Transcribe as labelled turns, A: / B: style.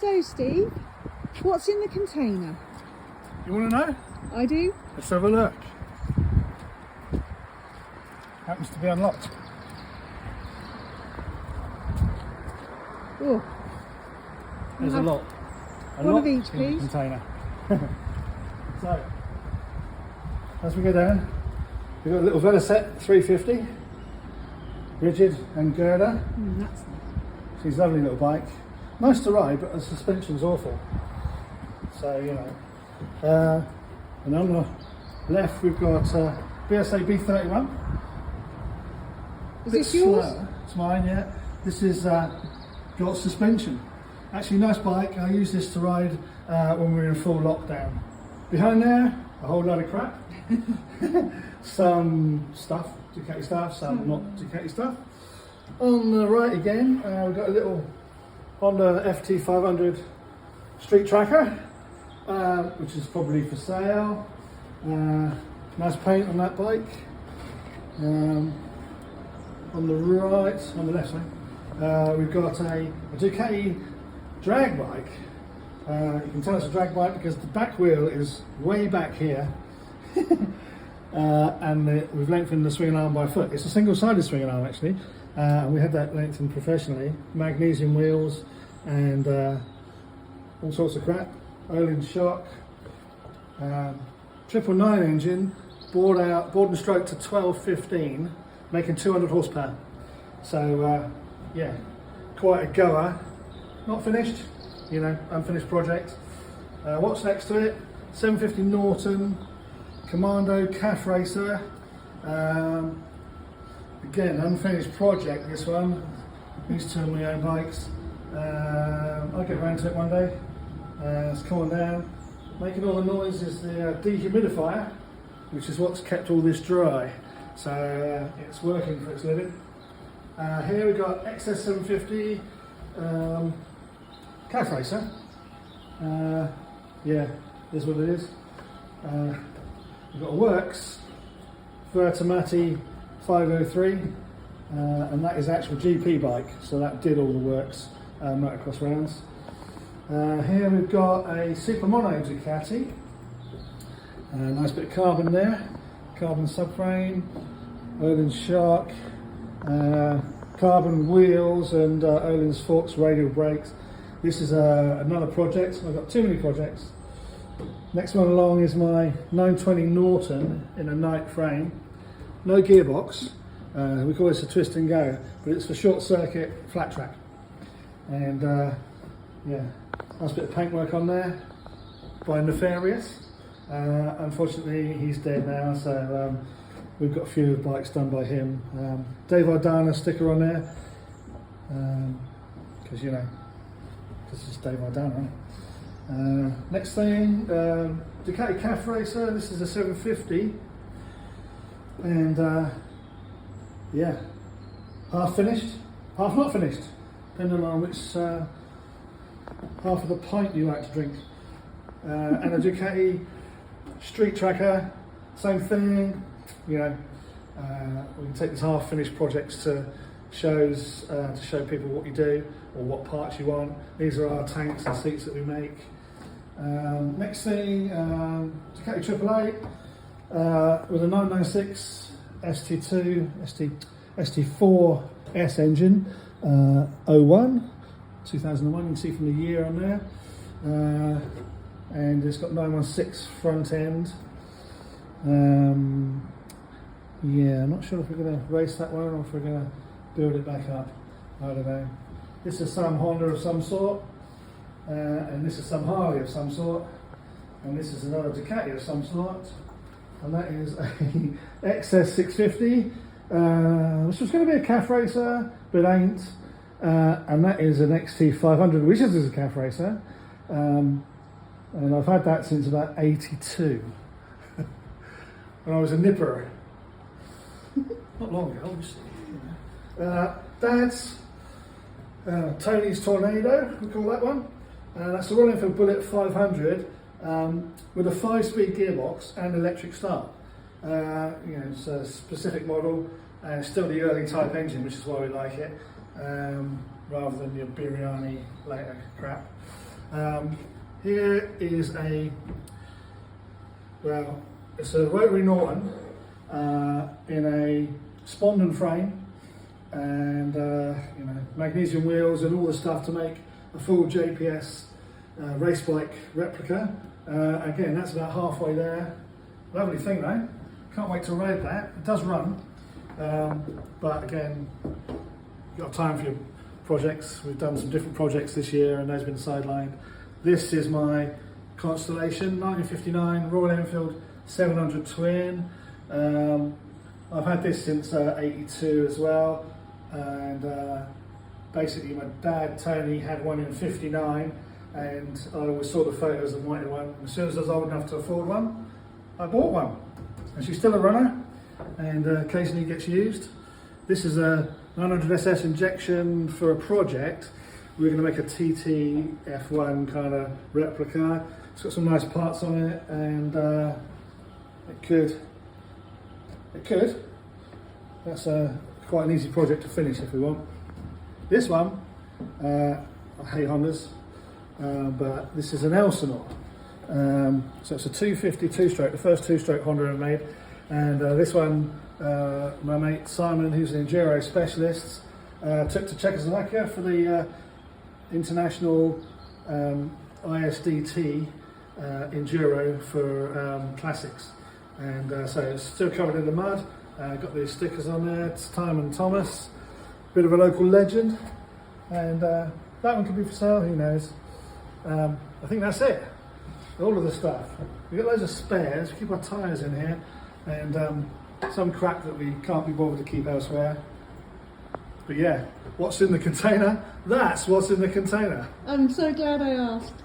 A: So, Steve, what's in the container?
B: You want to know?
A: I do.
B: Let's have a look. Happens to be unlocked.
A: Oh,
B: There's a lot.
A: one of each,
B: in
A: please.
B: the container. So, as we go down, we've got a little Veloset 350, rigid and girder.
A: That's nice.
B: She's a lovely little bike. Nice to ride, but the suspension's awful. So, you know. And on the left, we've got BSA B31.
A: Is
B: Bit
A: this yours?
B: slower. It's mine, yeah. This is got suspension. Actually, nice bike. I use this to ride when we're in full lockdown. Behind there, a whole lot of crap. Some stuff, Ducati stuff, some not Ducati stuff. On the right again, we've got a little Honda FT500 street tracker, which is probably for sale. Nice paint on that bike. On the right, on the left side, we've got a Ducati drag bike. You can tell it's a drag bike because the back wheel is way back here. And we've lengthened the swinging arm by a foot. It's a single-sided swinging arm actually, and we had that lengthened professionally. Magnesium wheels and all sorts of crap. Öhlins shock, 999 engine, bored and stroked to 1215, making 200 horsepower. So yeah, quite a goer. Not finished, you know, unfinished project. What's next to it? 750 Norton Commando CAF racer. Again, unfinished project, this one. These two are my own bikes. I'll get around to it one day. It's cooling down. Making all the noise is the dehumidifier, which is what's kept all this dry. So it's working for its living. Here we've got XS750 CAF racer. Yeah, this is what it is. We've got a Works Vertimati 503, and that is actual GP bike, so that did all the Works motocross rounds. Here we've got a Super Mono Ducati, nice bit of carbon there, carbon subframe, Öhlins shock, carbon wheels and Öhlins forks radial brakes. This is another project. I've got too many projects. Next one along is my 920 Norton in a night frame. No gearbox. We call this a twist and go, but it's for short circuit flat track. And yeah, nice bit of paintwork on there by Nefarious. Unfortunately, he's dead now, so we've got a few bikes done by him. Dave Ardana sticker on there, because you know, this is Dave Ardana, right? Next thing, Ducati CAF racer. This is a 750, and yeah, half finished, half not finished, depending on which half of the pint you like to drink. And a Ducati street tracker, same thing. You know, we can take these half finished projects to shows to show people what you do or what parts you want. These are our tanks and seats that we make. Next thing, Ducati AAA with a 996 ST4 S engine, 01, 2001. You can see from the year on there, and it's got 916 front end. Yeah, I'm not sure if we're going to race that one or if we're going to build it back up. I don't know. This is some Honda of some sort, and this is some Harley of some sort, and this is another Ducati of some sort, and that is a XS650, which was going to be a CAF racer, but ain't, and that is an XT500, which is a CAF racer, and I've had that since about 82, when I was a nipper. Not long ago, obviously. Dad's Tony's Tornado, we call that one. That's a Royal Enfield Bullet 500 with a 5-speed gearbox and electric start. You know, it's a specific model, and it's still the early type engine, which is why we like it, rather than your Biryani later crap. Here is it's a Rotary Norton in a Spondon frame, and magnesium wheels and all the stuff to make a full JPS race bike replica. Again, that's about halfway there. Lovely thing though. Can't wait to ride that. It does run, but again, you've got time for your projects. We've done some different projects this year and those have been sidelined. This is my Constellation 1959 Royal Enfield 700 Twin. I've had this since 82 as well, and basically my dad Tony had one in 59, and I always saw the photos and wanted one. As soon as I was old enough to afford one, I bought one, and she's still a runner and occasionally gets used. This is a 900SS injection for a project. We're going to make a TT F1 kind of replica. It's got some nice parts on it, and it could. That's quite an easy project to finish if we want. This one, I hate Hondas, but this is an Elsinore. So it's a 250 two-stroke, the first two-stroke Honda ever made. And this one, my mate Simon, who's an enduro specialist, took to Czechoslovakia for the international ISDT enduro for classics. And so it's still covered in the mud. Got these stickers on there. It's Timon Thomas, bit of a local legend. And that one could be for sale, who knows. I think that's it. All of the stuff. We've got loads of spares. We keep our tyres in here, and some crap that we can't be bothered to keep elsewhere. But yeah, what's in the container? That's what's in the container.
A: I'm so glad I asked.